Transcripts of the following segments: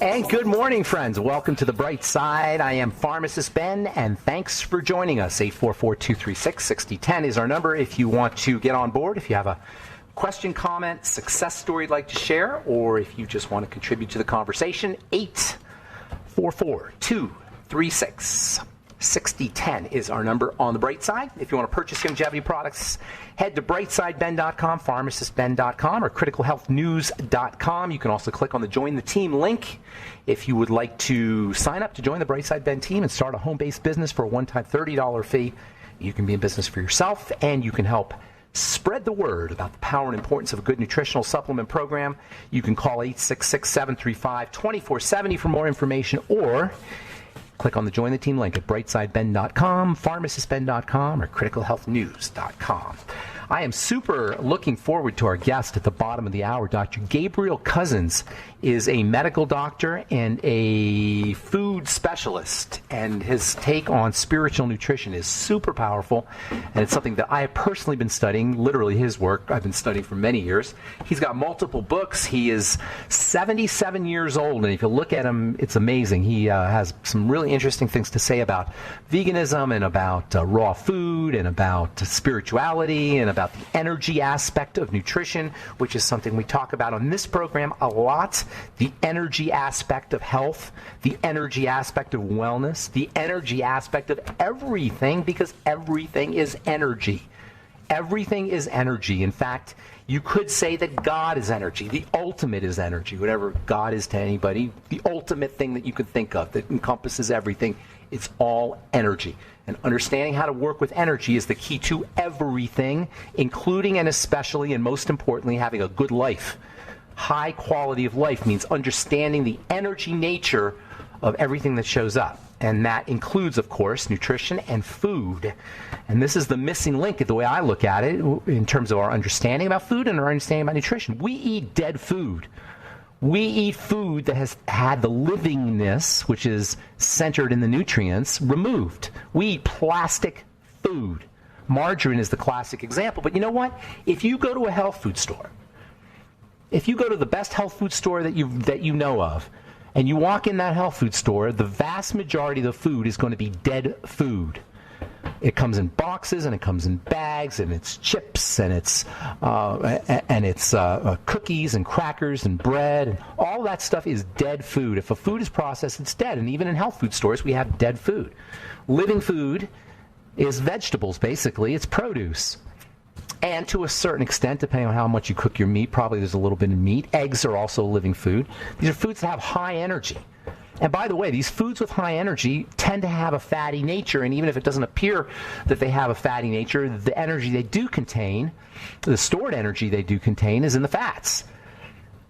And good morning, friends. Welcome to The Bright Side. I am Pharmacist Ben, and thanks for joining us. 844-236-6010 is our number if you want to get on board, if you have a question, comment, success story you'd like to share, or if you just want to contribute to the conversation. 844-236-6010 is our number on The Bright Side. If you want to purchase longevity products, head to brightsideben.com, pharmacistben.com, or criticalhealthnews.com. You can also click on the Join the Team link if you would like to sign up to join the Brightside Ben team and start a home-based business for a one-time $30 fee. You can be in business for yourself, and you can help spread the word about the power and importance of a good nutritional supplement program. You can call 866-735-2470 for more information, or click on the Join the Team link at brightsideben.com, pharmacistben.com, or criticalhealthnews.com. I am super looking forward to our guest at the bottom of the hour. Dr. Gabriel Cousins is a medical doctor and a food specialist, and his take on spiritual nutrition is super powerful, and it's something that I have personally been studying. Literally, his work I've been studying for many years. He's got multiple books. He is 77 years old, and if you look at him, it's amazing. He has some really interesting things to say about veganism and about raw food and about spirituality and about the energy aspect of nutrition, which is something we talk about on this program a lot. The energy aspect of health, the energy aspect of wellness, the energy aspect of everything, because everything is energy. Everything is energy. In fact, you could say that God is energy. The ultimate is energy. Whatever God is to anybody, the ultimate thing that you could think of that encompasses everything, it's all energy. And understanding how to work with energy is the key to everything, including and especially and most importantly, having a good life. High quality of life means understanding the energy nature of everything that shows up. And that includes, of course, nutrition and food. And this is the missing link, the way I look at it, in terms of our understanding about food and our understanding about nutrition. We eat dead food. We eat food that has had the livingness, which is centered in the nutrients, removed. We eat plastic food. Margarine is the classic example. But you know what? If you go to a health food store, if you go to the best health food store that you know of, and you walk in that health food store, the vast majority of the food is going to be dead food. It comes in boxes, and it comes in bags, and it's chips, and it's cookies and crackers and bread, and all that stuff is dead food. If a food is processed, it's dead. And even in health food stores, we have dead food. Living food is vegetables, basically. It's produce. And to a certain extent, depending on how much you cook your meat, probably there's a little bit of meat. Eggs are also living food. These are foods that have high energy. And by the way, these foods with high energy tend to have a fatty nature, and even if it doesn't appear that they have a fatty nature, the energy they do contain, the stored energy they do contain, is in the fats.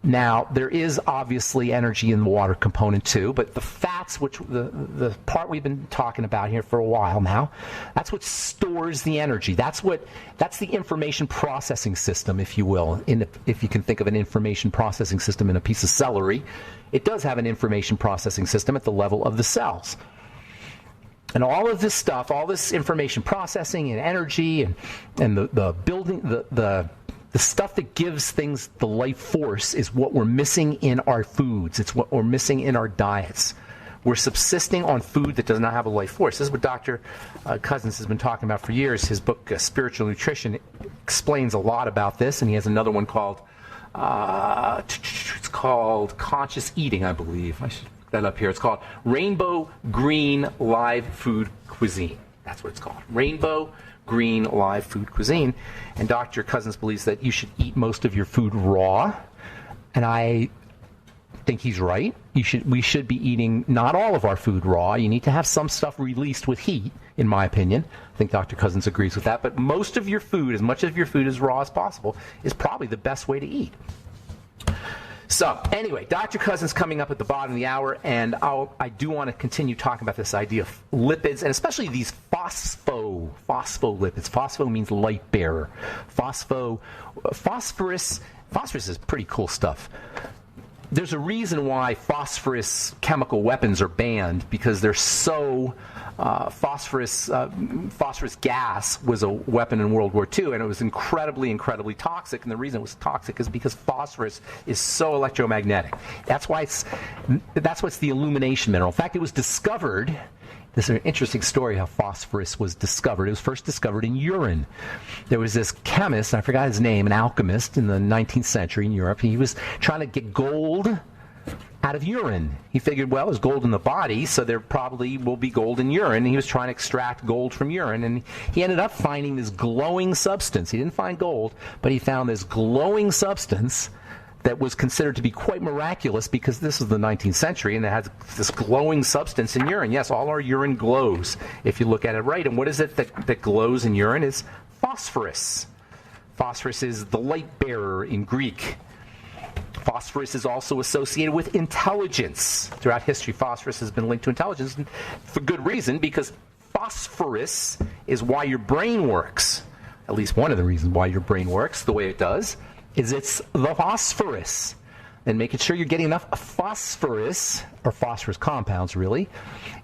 Now, there is obviously energy in the water component too, but the fats, which the part we've been talking about here for a while now, that's what stores the energy. That's the information processing system, if you will. If you can think of an information processing system in a piece of celery, it does have an information processing system at the level of the cells. And all of this stuff, all this information processing and energy and the building, the stuff that gives things the life force is what we're missing in our foods. It's what we're missing in our diets. We're subsisting on food that does not have a life force. This is what Dr. Cousins has been talking about for years. His book, Spiritual Nutrition, explains a lot about this, and he has another one called, it's called Conscious Eating, I believe. I should look that up here. It's called Rainbow Green Live Food Cuisine. That's what it's called. Rainbow Green Live Food Cuisine. And Dr. Cousins believes that you should eat most of your food raw, and I think he's right. We should be eating not all of our food raw. You need to have some stuff released with heat, in my opinion. I think Dr. Cousins agrees with that. But most of your food, as much of your food as raw as possible, is probably the best way to eat. So, anyway, Dr. Cousins coming up at the bottom of the hour, and I do want to continue talking about this idea of lipids, and especially these phospholipids. Phospho means light bearer. Phosphorus is pretty cool stuff. there's a reason why phosphorus chemical weapons are banned, because they're so phosphorus gas was a weapon in World War II, and it was incredibly toxic. And the reason it was toxic is because phosphorus is so electromagnetic. That's why it's the illumination mineral. In fact, it was discovered. This is an interesting story how phosphorus was discovered. It was first discovered in urine. There was this chemist, I forgot his name, an alchemist in the 19th century in Europe. He was trying to get gold out of urine. He figured, well, there's gold in the body, so there probably will be gold in urine. And he was trying to extract gold from urine. And he ended up finding this glowing substance. He didn't find gold, but he found this glowing substance that was considered to be quite miraculous, because this is the 19th century and it has this glowing substance in urine. Yes, all our urine glows if you look at it right. And what is it that glows in urine? Is phosphorus. Phosphorus is the light bearer in Greek. Phosphorus is also associated with intelligence. Throughout history, phosphorus has been linked to intelligence, and for good reason, because phosphorus is why your brain works. At least one of the reasons why your brain works the way it does is it's the phosphorus. And making sure you're getting enough phosphorus, or phosphorus compounds really,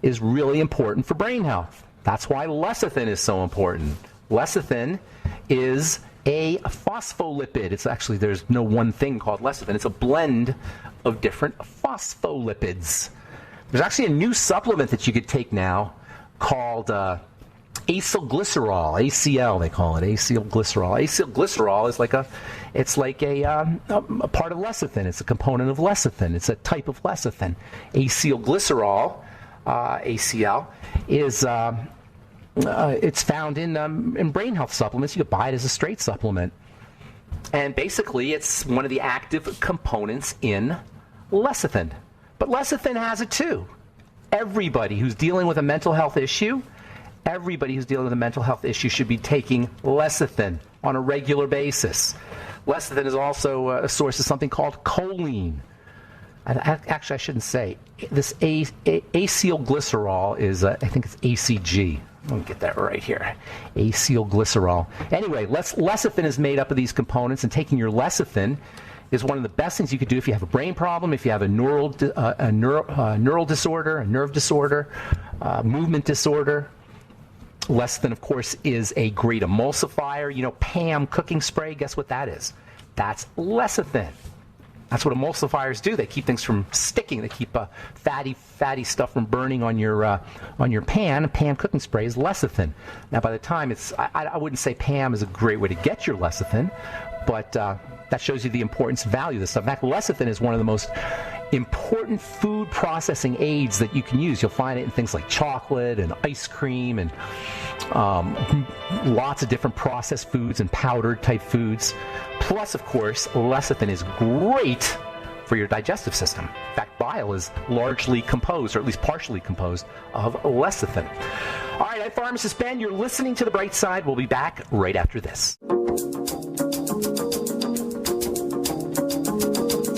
is really important for brain health. That's why lecithin is so important. Lecithin is a phospholipid. It's actually, there's no one thing called lecithin. It's a blend of different phospholipids. There's actually a new supplement that you could take now called acylglycerol, ACL they call it, acylglycerol. Acylglycerol is like a part of lecithin. It's a component of lecithin. It's a type of lecithin. Acylglycerol, ACL, is it's found in brain health supplements. You could buy it as a straight supplement, and basically it's one of the active components in lecithin. But lecithin has it too. Everybody who's dealing with a mental health issue. Everybody who's dealing with a mental health issue should be taking lecithin on a regular basis. Lecithin is also a source of something called choline. Actually, I shouldn't say. This acylglycerol is, I think it's ACG. Let me get that right here. Acylglycerol. Anyway, lecithin is made up of these components, and taking your lecithin is one of the best things you could do if you have a brain problem, if you have a neural disorder, a nerve disorder, movement disorder. Lecithin, of course, is a great emulsifier. You know, Pam cooking spray, guess what that is? That's lecithin. That's what emulsifiers do. They keep things from sticking. They keep fatty stuff from burning on your pan. Pam cooking spray is lecithin. Now, by the time I wouldn't say Pam is a great way to get your lecithin, but that shows you the importance and value of this stuff. In fact, lecithin is one of the most important food processing aids that you can use. You'll find it in things like chocolate and ice cream and lots of different processed foods and powdered type foods. Plus, of course, lecithin is great for your digestive system. In fact, bile is largely composed, or at least partially composed, of lecithin. All right, I'm Pharmacist Ben. You're listening to The Bright Side. We'll be back right after this.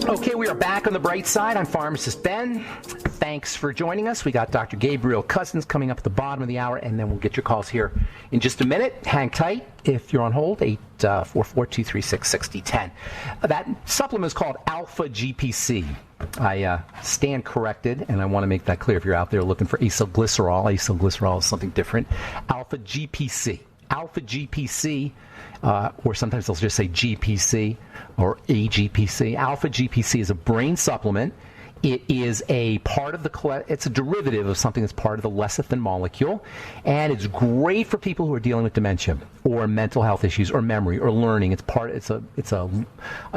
Okay, we are back on The Bright Side. I'm Pharmacist Ben. Thanks for joining us. We got Dr. Gabriel Cousins coming up at the bottom of the hour, and then we'll get your calls here in just a minute. Hang tight if you're on hold, 844-236-6010. That supplement is called Alpha GPC. I stand corrected, and I want to make that clear if you're out there looking for acylglycerol. Acylglycerol is something different. Alpha GPC. Alpha GPC, or sometimes they'll just say GPC or AGPC. Alpha GPC is a brain supplement. It is a part of it's a derivative of something that's part of the lecithin molecule, and it's great for people who are dealing with dementia or mental health issues or memory or learning. It's a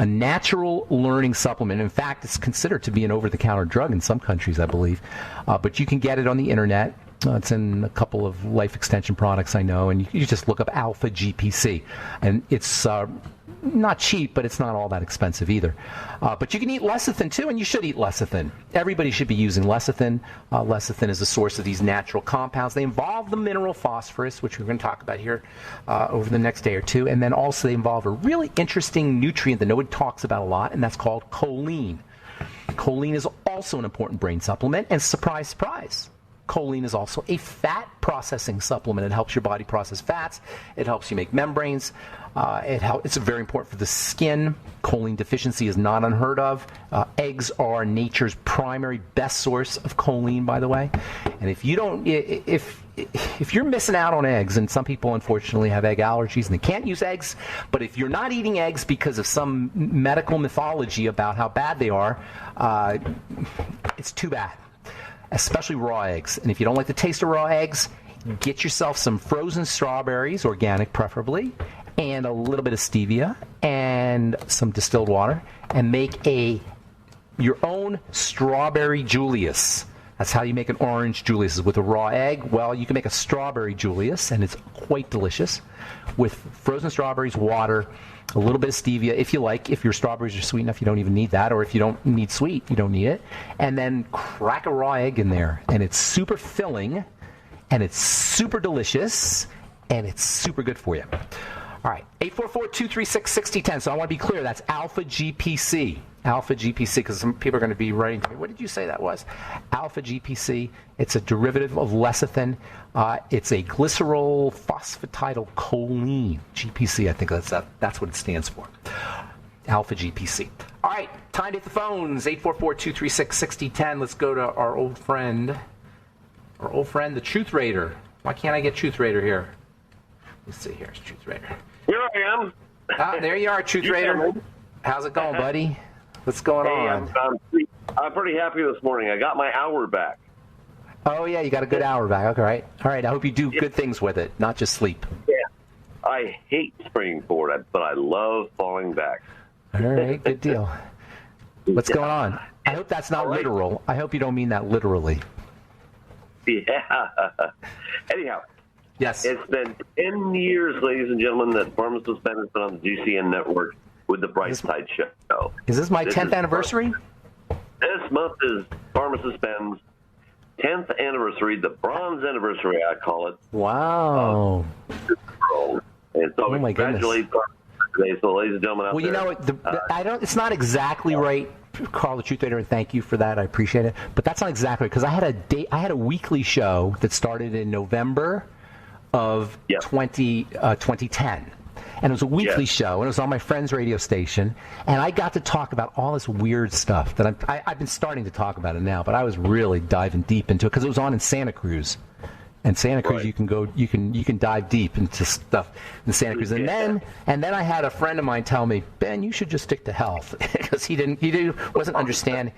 natural learning supplement. In fact, it's considered to be an over-the-counter drug in some countries, I believe, but you can get it on the internet. It's in a couple of life extension products I know, and you just look up Alpha GPC, and it's not cheap, but it's not all that expensive either. But you can eat lecithin too, and you should eat lecithin. Everybody should be using lecithin. Lecithin is a source of these natural compounds. They involve the mineral phosphorus, which we're going to talk about here over the next day or two, and then also they involve a really interesting nutrient that nobody talks about a lot, and that's called choline. Choline is also an important brain supplement, and surprise, surprise, Choline is also a fat processing supplement. It helps your body process fats. It helps you make membranes. It's very important for the skin. Choline deficiency is not unheard of. Eggs are nature's primary best source of choline, by the way. And if you're missing out on eggs, and some people unfortunately have egg allergies and they can't use eggs, but if you're not eating eggs because of some medical mythology about how bad they are, it's too bad. Especially raw eggs. And if you don't like the taste of raw eggs, get yourself some frozen strawberries, organic preferably, and a little bit of stevia and some distilled water, and make your own strawberry Julius. That's how you make an orange Julius, is with a raw egg. Well, you can make a strawberry Julius, and it's quite delicious, with frozen strawberries, water, a little bit of stevia, if you like. If your strawberries are sweet enough, you don't even need that. Or if you don't need sweet, you don't need it. And then crack a raw egg in there. And it's super filling, and it's super delicious, and it's super good for you. All right, 844-236-6010. So I want to be clear, that's Alpha GPC. Alpha GPC, because some people are going to be writing to me, what did you say that was? Alpha GPC. It's a derivative of lecithin. It's a glycerol phosphatidylcholine. GPC, I think that's what it stands for. Alpha GPC. All right, time to hit the phones. 844-236-6010. Let's go to our old friend, the Truth Raider. Why can't I get Truth Raider here? Let's see, here's Truth Raider. Here I am. There you are, Truth Raider. How's it going, buddy? What's going on? I'm pretty happy this morning. I got my hour back. Oh, yeah, you got a good hour back. Okay, all right. I hope you do good things with it, not just sleep. Yeah. I hate springing forward, but I love falling back. All right, good deal. What's going on? I hope that's not literal. I hope you don't mean that literally. Yeah. Anyhow. Yes. It's been 10 years, ladies and gentlemen, that Pharmacist Ben has been on the GCN network with the Bright Side Show. Is this my 10th anniversary? This month is Pharmacist Ben's 10th anniversary, the bronze anniversary, I call it. Wow. And so oh, my congratulate today. So, ladies and gentlemen, out well, you know, it's not exactly right, Carl, the Truth Raider, and thank you for that. I appreciate it. But that's not exactly, because I had a weekly show that started in November of 2010. And it was a weekly show, and it was on my friend's radio station, and I got to talk about all this weird stuff that I've been starting to talk about it now, but I was really diving deep into it because it was on in Santa Cruz. And Santa Cruz, you can dive deep into stuff in Santa Cruz. And then I had a friend of mine tell me, Ben, you should just stick to health, because he wasn't understanding.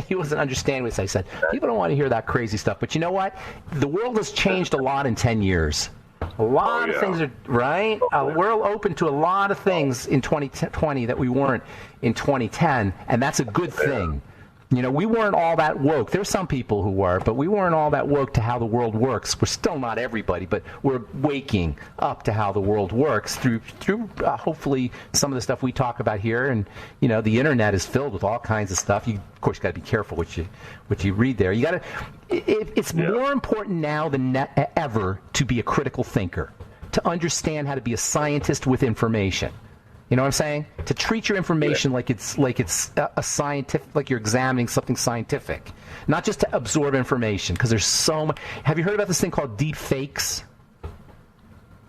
He wasn't understanding what I said. People don't want to hear that crazy stuff. But you know what? The world has changed a lot in 10 years. A lot of things are, right? We're open to a lot of things in 2020 that we weren't in 2010, and that's a good thing. You know, we weren't all that woke. There's some people who were, but we weren't all that woke to how the world works. We're still not everybody, but we're waking up to how the world works through hopefully some of the stuff we talk about here. And, you know, the internet is filled with all kinds of stuff. You, of course, got to be careful what you read there. You got to. It's more important now than ever to be a critical thinker, to understand how to be a scientist with information. You know what I'm saying? To treat your information like it's a scientific, like you're examining something scientific, not just to absorb information. Because there's so much. Have you heard about this thing called deep fakes,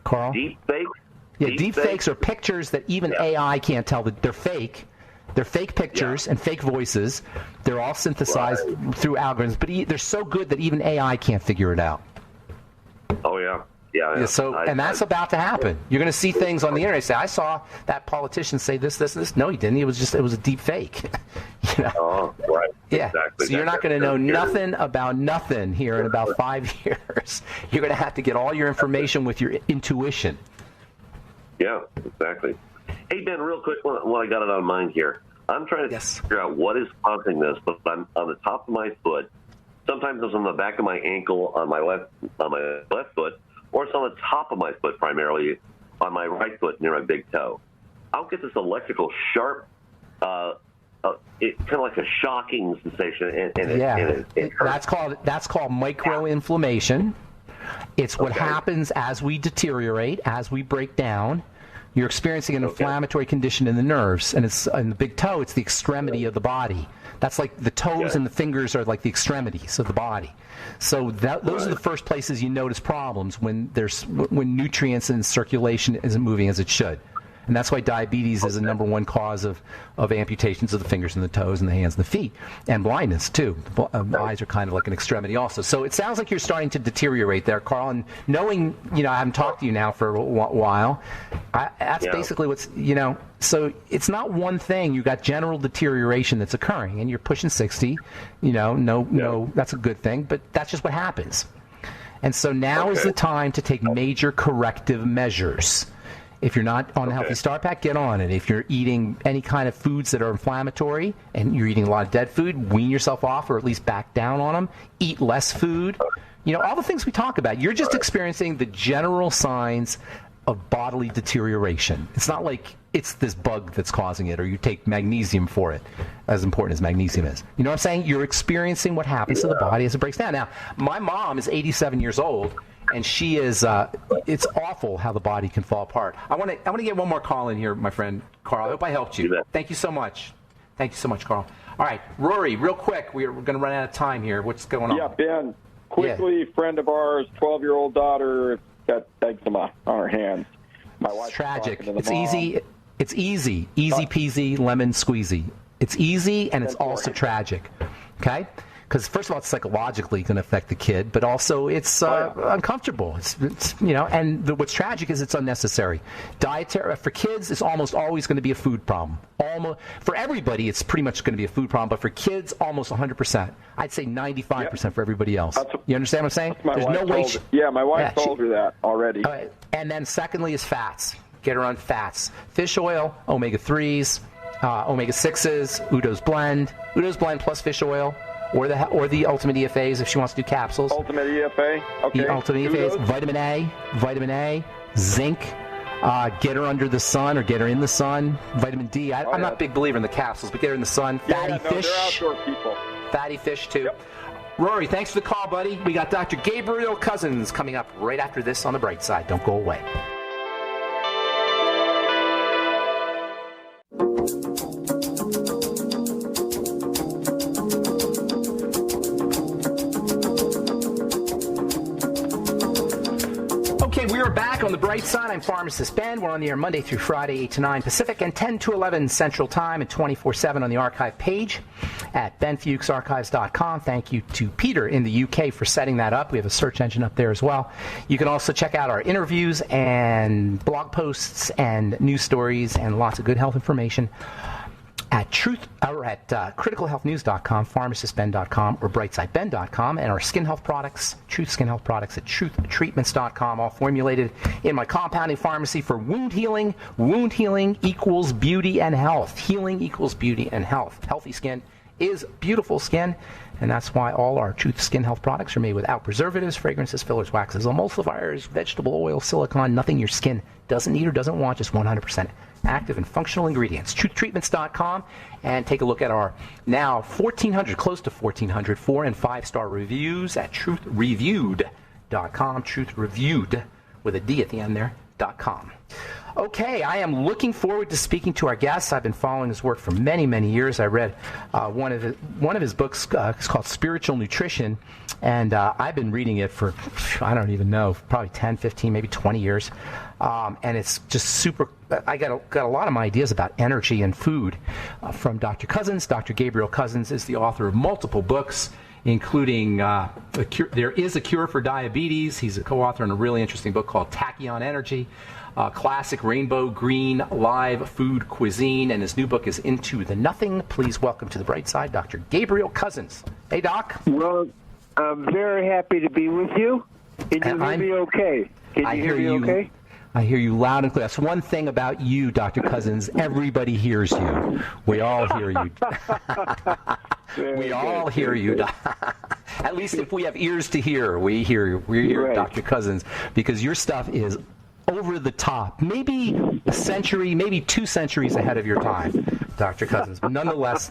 Carl? Deep fakes? Yeah, deep fakes are pictures that even AI can't tell that they're fake. They're fake pictures and fake voices. They're all synthesized through algorithms, but they're so good that even AI can't figure it out. Oh yeah. Yeah, so, and that's about to happen. You're going to see things on the internet. Say, I saw that politician say this, this, and this. No, he didn't. It was a deep fake. You know? Oh, right. Yeah. Exactly. So you're not going to know nothing about nothing here in about 5 years. You're going to have to get all your information with your intuition. Yeah, exactly. Hey, Ben, real quick, while I got it on mind here, I'm trying to figure out what is causing this, but I'm on the top of my foot. Sometimes it's on the back of my ankle on my left foot. Or it's on the top of my foot, primarily on my right foot near my big toe. I'll get this electrical sharp, kind of like a shocking sensation. That's called microinflammation. It's what happens as we deteriorate, as we break down. You're experiencing an inflammatory condition in the nerves, and it's in the big toe. It's the extremity of the body. That's like the toes and the fingers are like the extremities of the body. So those are the first places you notice problems when nutrients and circulation isn't moving as it should. And that's why diabetes is the number one cause of amputations of the fingers and the toes and the hands and the feet, and blindness too. The eyes are kind of like an extremity also. So it sounds like you're starting to deteriorate there, Carl. And knowing, I haven't talked to you now for a while, that's basically what's, so it's not one thing. You've got general deterioration that's occurring, and you're pushing 60. No, that's a good thing, but that's just what happens. And so now is the time to take major corrective measures. If you're not on a Healthy Start Pack, get on it. If you're eating any kind of foods that are inflammatory and you're eating a lot of dead food, wean yourself off or at least back down on them. Eat less food. All the things we talk about. You're just experiencing the general signs of bodily deterioration. It's not like it's this bug that's causing it or you take magnesium for it, as important as magnesium is. You know what I'm saying? You're experiencing what happens to the body as it breaks down. Now, my mom is 87 years old. And she is, it's awful how the body can fall apart. I want to get one more call in here, my friend Carl. I hope I helped you. Thank you so much. Thank you so much, Carl. All right, Rory, real quick. We're going to run out of time here. What's going on? Yeah, Ben, quickly, friend of ours, 12-year-old daughter, got eczema on her hands. My wife's tragic. It's easy. It's easy. Easy peasy, lemon squeezy. It's easy, and it's also tragic. Okay? Because first of all, it's psychologically going to affect the kid, but also it's uncomfortable. And what's tragic is it's unnecessary. Dietary for kids, it's almost always going to be a food problem. For everybody, it's pretty much going to be a food problem, but for kids, almost 100%. I'd say 95% for everybody else. You understand what I'm saying? There's no way. My wife told her that already. And then secondly is fats. Get her on fats. Fish oil, omega-3s, omega-6s, Udo's Blend plus fish oil. Or the Ultimate EFAs if she wants to do capsules. Ultimate EFA, okay. The Ultimate EFAs, vitamin A, zinc. Get her under the sun or get her in the sun. Vitamin D. I'm not a big believer in the capsules, but get her in the sun. Fatty fish. They're outdoor people. Fatty fish too. Yep. Rory, thanks for the call, buddy. We got Dr. Gabriel Cousins coming up right after this on the bright side. Don't go away. We're back on the bright side. I'm Pharmacist Ben. We're on the air Monday through Friday, 8 to 9 Pacific and 10 to 11 Central Time and 24/7 on the archive page at benfuchsarchives.com. Thank you to Peter in the UK for setting that up. We have a search engine up there as well. You can also check out our interviews and blog posts and news stories and lots of good health information at criticalhealthnews.com, pharmacistben.com, or brightsideben.com, and our skin health products, Truth Skin Health products at truthtreatments.com, all formulated in my compounding pharmacy for wound healing. Wound healing equals beauty and health. Healing equals beauty and health. Healthy skin is beautiful skin, and that's why all our Truth Skin Health products are made without preservatives, fragrances, fillers, waxes, emulsifiers, vegetable oil, silicone, nothing your skin doesn't need or doesn't want, just 100% active and functional ingredients. TruthTreatments.com, and take a look at our now 1,400, close to 1,400 4- and 5-star reviews at TruthReviewed.com. Truthreviewed with a D at the end there.com. Okay, I am looking forward to speaking to our guests. I've been following his work for many, many years. I read one of his books. It's called Spiritual Nutrition, and I've been reading it for, I don't even know, probably 10, 15, maybe 20 years. And it's just super. I got a lot of my ideas about energy and food from Dr. Cousins. Dr. Gabriel Cousins is the author of multiple books, including There is a Cure for Diabetes. He's a co-author on a really interesting book called Tachyon Energy. Classic Rainbow Green Live Food Cuisine, and his new book is Into the Nothing. Please welcome to the bright side, Dr. Gabriel Cousins. Hey, Doc. Well, I'm very happy to be with you. Can you hear me okay? Can you hear me okay? I hear you loud and clear. That's one thing about you, Dr. Cousins. Everybody hears you. We all hear you. We all hear you. At least if we have ears to hear, we hear right. Dr. Cousins, because your stuff is over the top, maybe a century, maybe 2 centuries ahead of your time. Dr. Cousins. But nonetheless,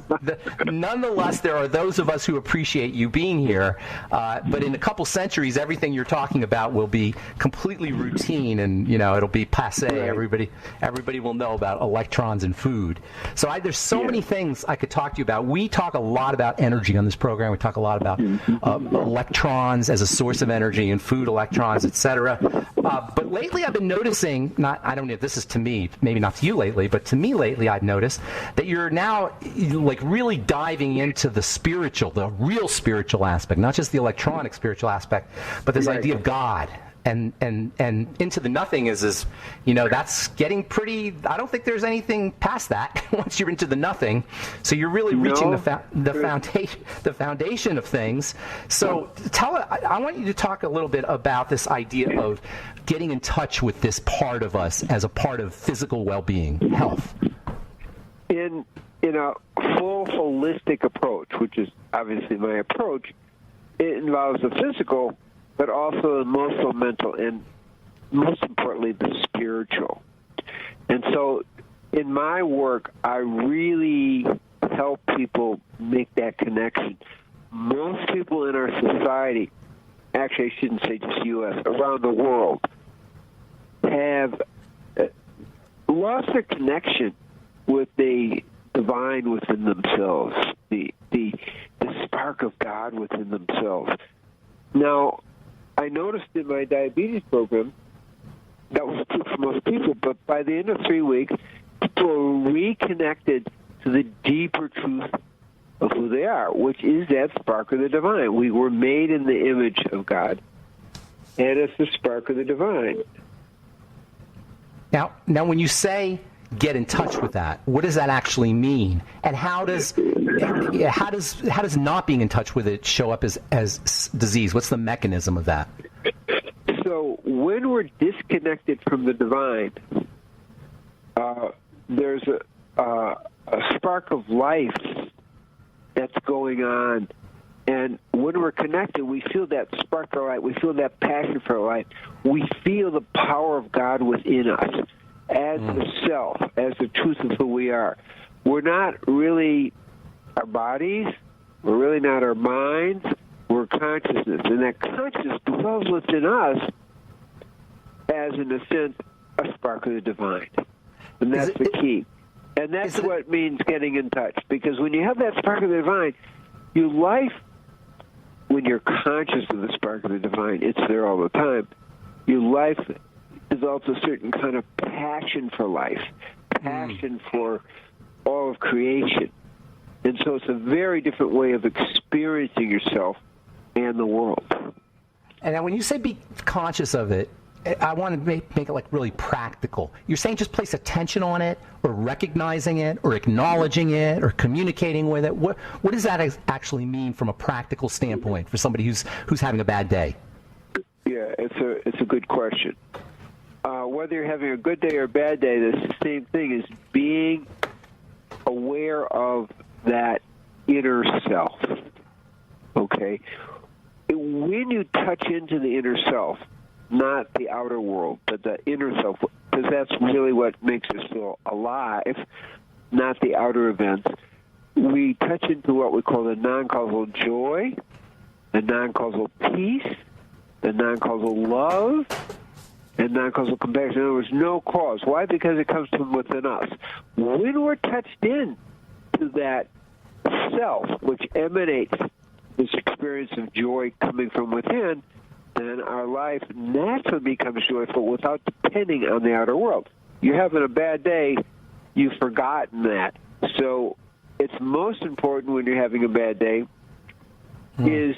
there are those of us who appreciate you being here. But in a couple centuries, everything you're talking about will be completely routine, and it'll be passé. Right. Everybody will know about electrons in food. So there's so many things I could talk to you about. We talk a lot about energy on this program. We talk a lot about electrons as a source of energy and food electrons, etc. But lately, I've been noticing. I don't know if this is to me, maybe not to you lately, but to me lately, I've noticed that you're now like really diving into the real spiritual aspect, not just the electronic spiritual aspect, but this idea of God. And into the nothing is that's getting pretty. I don't think there's anything past that once you're into the nothing. So you're really reaching the foundation of things. So I want you to talk a little bit about this idea of getting in touch with this part of us as a part of physical well-being, health. In a full holistic approach, which is obviously my approach, it involves the physical, but also the emotional, mental, and most importantly, the spiritual. And so in my work, I really help people make that connection. Most people in our society, actually I shouldn't say just U.S., around the world, have lost their connection with the divine within themselves, the spark of God within themselves. Now, I noticed in my diabetes program, that was true for most people, but by the end of 3 weeks, people are reconnected to the deeper truth of who they are, which is that spark of the divine. We were made in the image of God, and it's the spark of the divine. Now, when you say get in touch with that, what does that actually mean? And how does not being in touch with it show up as disease? What's the mechanism of that? So when we're disconnected from the divine, there's a spark of life that's going on. And when we're connected, we feel that spark of light. We feel that passion for life. We feel the power of God within us as the self, as the truth of who we are. We're not really our bodies. We're really not our minds. We're consciousness. And that consciousness dwells within us as, in a sense, a spark of the divine. And that's the key. And that's what it means getting in touch. Because when you have that spark of the divine, your life, when you're conscious of the spark of the divine, it's there all the time. Your life develops a certain kind of passion for life, passion for all of creation. And so it's a very different way of experiencing yourself and the world. And now when you say be conscious of it, I want to make it like really practical. You're saying just place attention on it, or recognizing it, or acknowledging it, or communicating with it. What does that actually mean from a practical standpoint for somebody who's having a bad day? Yeah, it's a good question. Whether you're having a good day or a bad day, the same thing is being aware of that inner self. Okay? When you touch into the inner self, not the outer world, but the inner self, because that's really what makes us feel alive, not the outer events, we touch into what we call the non-causal joy, the non-causal peace, the non-causal love, and non-causal compassion. In other words, no cause. Why? Because it comes from within us. When we're touched in to that self, which emanates this experience of joy coming from within, then our life naturally becomes joyful without depending on the outer world. You're having a bad day, you've forgotten that. So it's most important when you're having a bad day is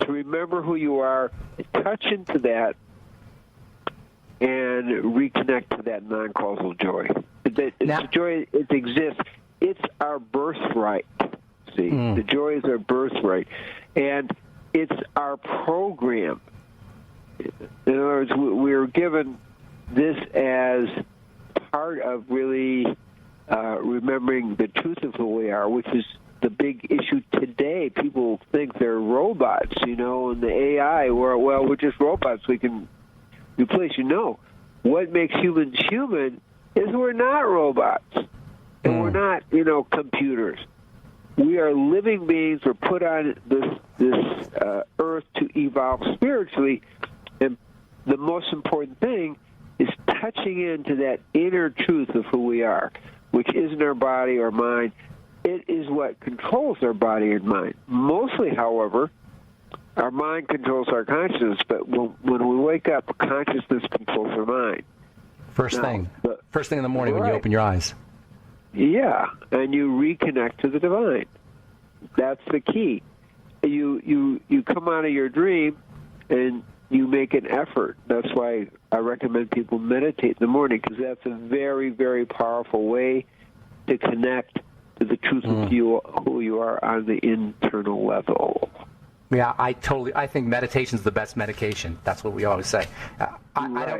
to remember who you are, touch into that, and reconnect to that non-causal joy. The joy, it exists. It's our birthright. See, the joy is our birthright. And it's our program. In other words, we're given this as part of really remembering the truth of who we are, which is the big issue today. People think they're robots, and the AI, we're just robots. We can replace you. No. What makes humans human is we're not robots. And we're not, computers. We are living beings. We're put on this earth to evolve spiritually, and the most important thing is touching into that inner truth of who we are, which isn't our body or mind. It is what controls our body and mind. Mostly, however, our mind controls our consciousness, but when we wake up, consciousness controls our mind. First thing in the morning when you open your eyes. Yeah, and you reconnect to the divine. That's the key. You come out of your dream and you make an effort. That's why I recommend people meditate in the morning, because that's a very, very powerful way to connect to the truth of who you are on the internal level. Yeah, I think meditation's the best medication. That's what we always say.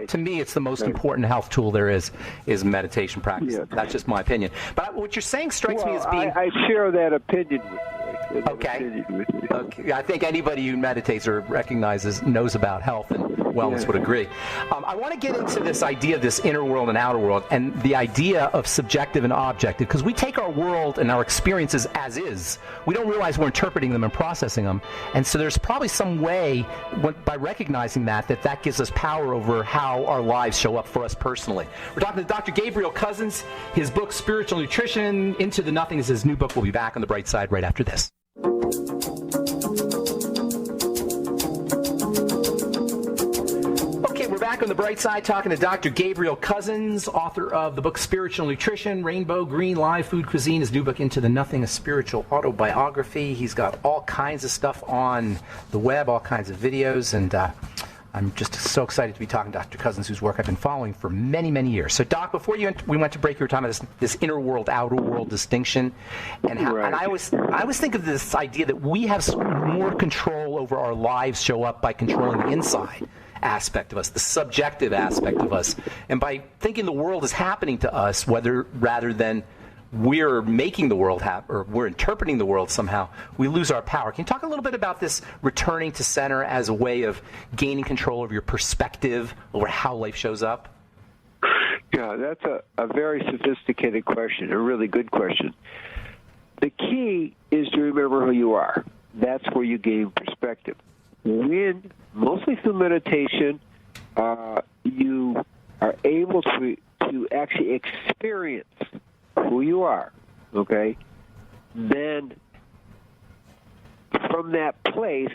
To me, it's the most important health tool there is meditation practice. Yeah. That's just my opinion. But what you're saying strikes me as being... I share that opinion with you. Okay. I think anybody who meditates or recognizes, knows about health and wellness would agree. I want to get into this idea of this inner world and outer world, and the idea of subjective and objective, because we take our world and our experiences as is. We don't realize we're interpreting them and processing them. And so there's probably some way, by recognizing that gives us power over how our lives show up for us personally. We're talking to Dr. Gabriel Cousins. His book, Spiritual Nutrition, Into the Nothing, is his new book. We'll be back on the bright side right after this. Okay, we're back on the bright side talking to Dr. Gabriel Cousins, author of the book Spiritual Nutrition, Rainbow Green Live Food Cuisine, his new book Into the Nothing, a spiritual autobiography. He's got all kinds of stuff on the web, all kinds of videos, and I'm just so excited to be talking to Dr. Cousins, whose work I've been following for many, many years. So, Doc, before we went to break, you were talking about this inner world, outer world distinction, and how, and I always think of this idea that we have more control over our lives show up by controlling the inside aspect of us, the subjective aspect of us, and by thinking the world is happening to us, rather than we're making the world happen, or we're interpreting the world somehow, we lose our power. Can you talk a little bit about this returning to center as a way of gaining control of your perspective over how life shows up? Yeah, that's a very sophisticated question, a really good question. The key is to remember who you are. That's where you gain perspective. When, mostly through meditation, you are able to actually experience who you are, okay? Then from that place,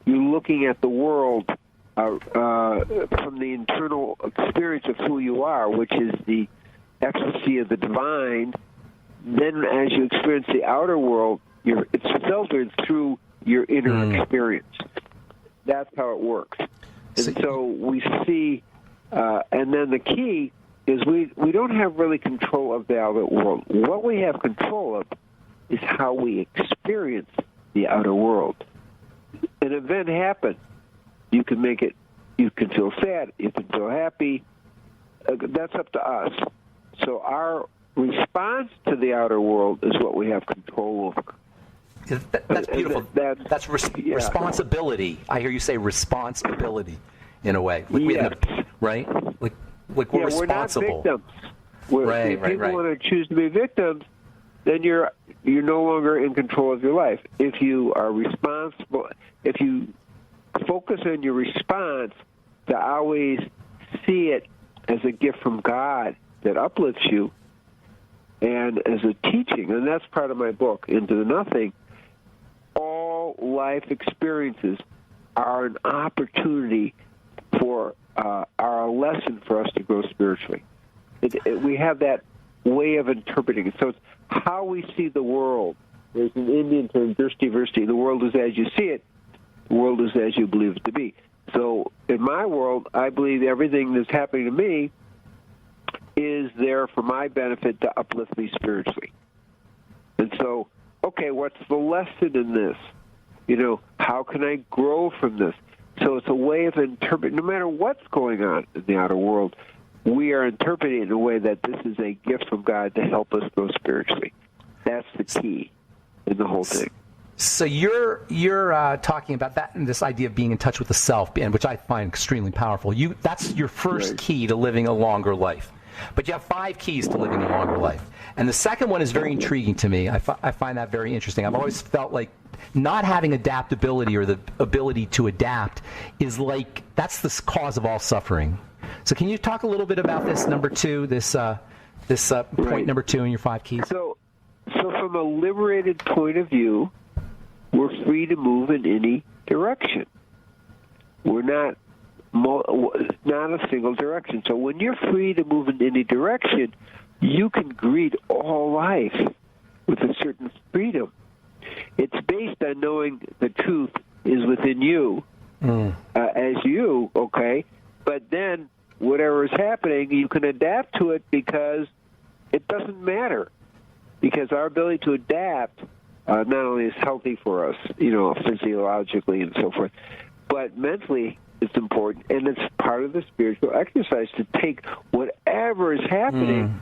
you're looking at the world from the internal experience of who you are, which is the ecstasy of the divine. Then as you experience the outer world, it's filtered through your inner experience. That's how it works. And so we see, and then the key is we don't have really control of the outer world. What we have control of is how we experience the outer world. An event happens. You can make it, you can feel sad, you can feel happy. That's up to us. So our response to the outer world is what we have control over. That's beautiful. That's responsibility. I hear you say responsibility in a way. Right? Like we're responsible. We're not victims. If people want to choose to be victims, then you're no longer in control of your life. If you are responsible, if you focus on your response to always see it as a gift from God that uplifts you and as a teaching, and that's part of my book, Into the Nothing, all life experiences are an opportunity for are a lesson for us to grow spiritually. We have that way of interpreting it. So it's how we see the world. There's an Indian term, drishti vristi. The world is as you see it. The world is as you believe it to be. So in my world, I believe everything that's happening to me is there for my benefit to uplift me spiritually. And so, okay, what's the lesson in this? How can I grow from this? So it's a way of interpreting. No matter what's going on in the outer world, we are interpreting it in a way that this is a gift from God to help us grow spiritually. That's the key in the whole thing. So you're talking about that and this idea of being in touch with the self, and which I find extremely powerful. That's your first key to living a longer life. But you have 5 keys to living a longer life. And the second one is very intriguing to me. I find that very interesting. I've always felt like not having adaptability or the ability to adapt is like, that's the cause of all suffering. So can you talk a little bit about this number 2, this point number 2 in your 5 keys? So from a liberated point of view, we're free to move in any direction. We're not a single direction. So when you're free to move in any direction, you can greet all life with a certain freedom. It's based on knowing the truth is within you, as you, okay? But then whatever is happening, you can adapt to it because it doesn't matter. Because our ability to adapt not only is healthy for us, physiologically and so forth, but mentally it's important, and it's part of the spiritual exercise to take whatever is happening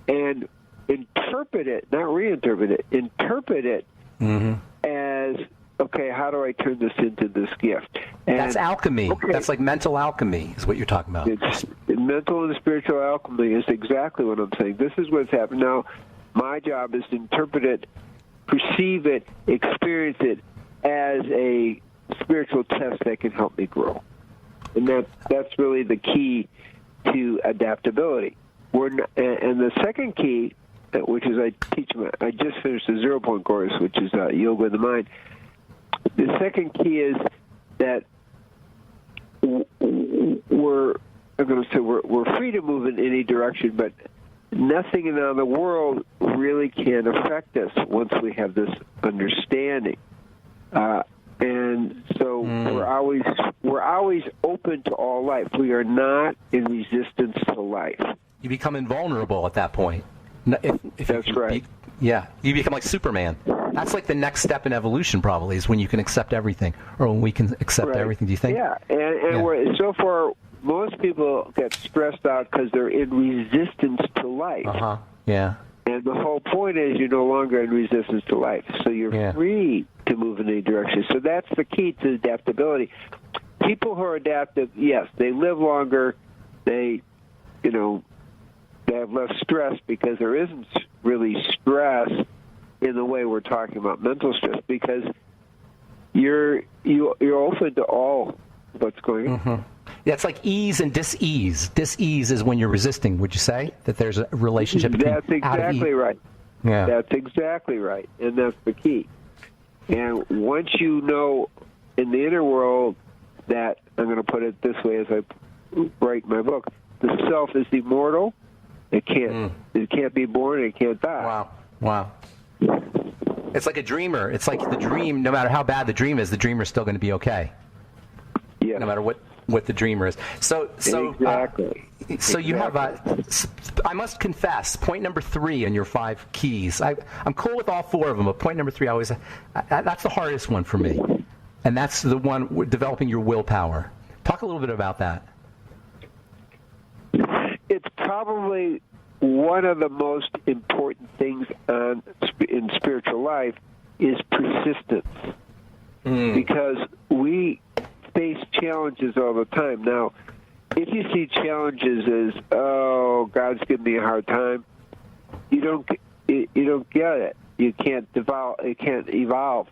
and interpret it, not reinterpret it, interpret it as, okay, how do I turn this into this gift? And that's alchemy. Okay. That's like mental alchemy is what you're talking about. It's mental and spiritual alchemy is exactly what I'm saying. This is what's happening. Now, my job is to interpret it, perceive it, experience it as a spiritual test that can help me grow. And that's really the key to adaptability. And the second key, which is I just finished the 0-point course, which is yoga of the mind. The second key is that we're free to move in any direction, but nothing in the world really can affect us once we have this understanding. And so we're always open to all life. We are not in resistance to life. You become invulnerable at that point. If that's right. You become like Superman. That's like the next step in evolution, probably, is when you can accept everything, or when we can accept everything. Do you think? Yeah, and so far, most people get stressed out because they're in resistance to life. Yeah. And the whole point is you're no longer in resistance to life, so you're free to move in any direction. So that's the key to adaptability. People who are adaptive, yes, they live longer. They have less stress because there isn't really stress in the way we're talking about mental stress, because you're open to all what's going on. Yeah, it's like ease and dis-ease. Dis-ease is when you're resisting. Would you say that there's a relationship between? That's exactly right. Yeah, that's exactly right, and that's the key. And once you know in the inner world that, I'm going to put it this way as I write my book, the self is immortal. It can't be born. It can't die. Wow. It's like a dreamer. It's like the dream. No matter how bad the dream is, the dreamer's still going to be okay. Yeah. No matter what the dreamer is. So exactly. So you have I must confess, point number 3 in your 5 keys. I'm cool with all 4 of them, but point number 3, that's the hardest one for me, and that's the one developing your willpower. Talk a little bit about that. It's probably one of the most important things in spiritual life is persistence, because we face challenges all the time. Now, if you see challenges as, oh, God's giving me a hard time, you don't get it. You can't evolve.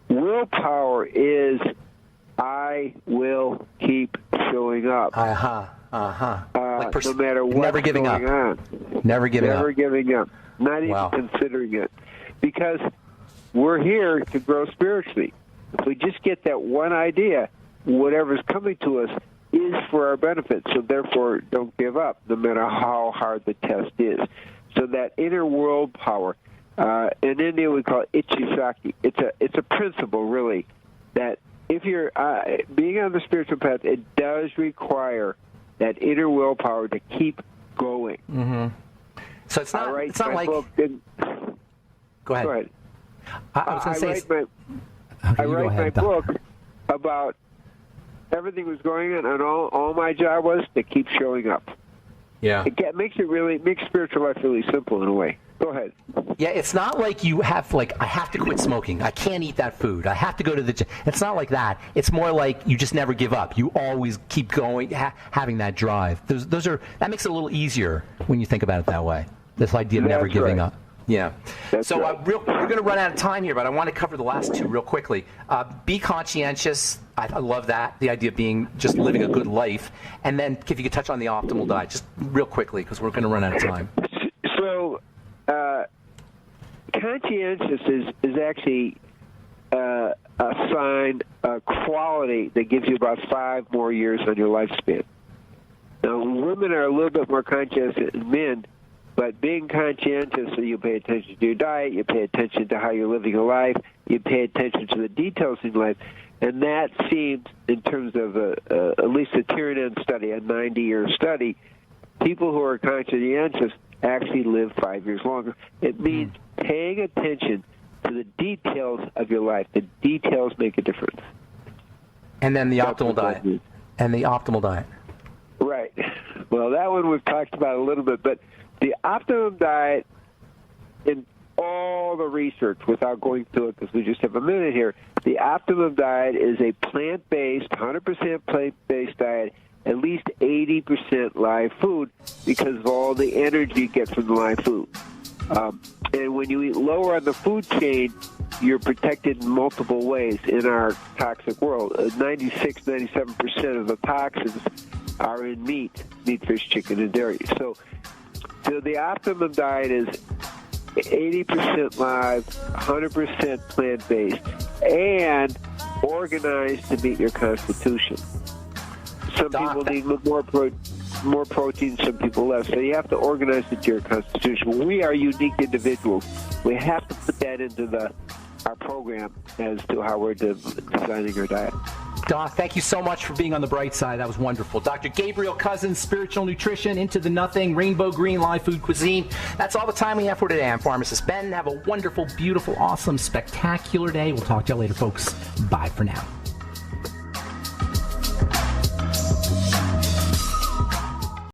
Willpower is, I will keep showing up. No matter what's never giving going up. on. Never giving up. Not even considering it. Because we're here to grow spiritually. If we just get that one idea, whatever's coming to us is for our benefit. So therefore, don't give up, no matter how hard the test is. So that inner world power, in India we call it Ichchashakti. It's a principle, really, that if you're being on the spiritual path, it does require that inner willpower to keep going. So it's not like. Go ahead. I was going to say. I write my book about everything was going on, and all my job was to keep showing up. Yeah. It makes spiritual life really simple in a way. Go ahead. Yeah, it's not like you have, I have to quit smoking. I can't eat that food. I have to go to the gym. It's not like that. It's more like you just never give up. You always keep going, having that drive. That makes it a little easier when you think about it that way. This idea of never giving up. Yeah. That's right. We're going to run out of time here, but I want to cover the last two real quickly. Be conscientious. I love that, the idea of being just living a good life. And then if you could touch on the optimal diet, just real quickly, because we're going to run out of time. So, conscientious is actually a sign, a quality that gives you about 5 more years on your lifespan. Now, women are a little bit more conscientious than men, but being conscientious, so you pay attention to your diet, you pay attention to how you're living your life, you pay attention to the details in life, and that seems, in terms of at least a Tiernan study, a 90-year study, people who are conscientious actually live 5 years longer. It means paying attention to the details of your life. The details make a difference. And then the optimal diet. And the optimal diet. Right. Well, that one we've talked about a little bit, but the optimum diet, in all the research, without going through it because we just have a minute here, the optimum diet is a plant-based, 100% plant-based diet, at least 80% live food because of all the energy you get from the live food. And when you eat lower on the food chain, you're protected in multiple ways in our toxic world. 96, 97% of the toxins are in meat, fish, chicken, and dairy. So the optimum diet is 80% live, 100% plant-based, and organized to meet your constitution. Some people need more protein, some people less. So you have to organize it to your constitution. We are unique individuals. We have to put that into our program as to how we're designing our diet. Doc, thank you so much for being on the bright side. That was wonderful. Dr. Gabriel Cousins, Spiritual Nutrition, Into the Nothing, Rainbow Green, Live Food Cuisine. That's all the time we have for today. I'm Pharmacist Ben. Have a wonderful, beautiful, awesome, spectacular day. We'll talk to you later, folks. Bye for now.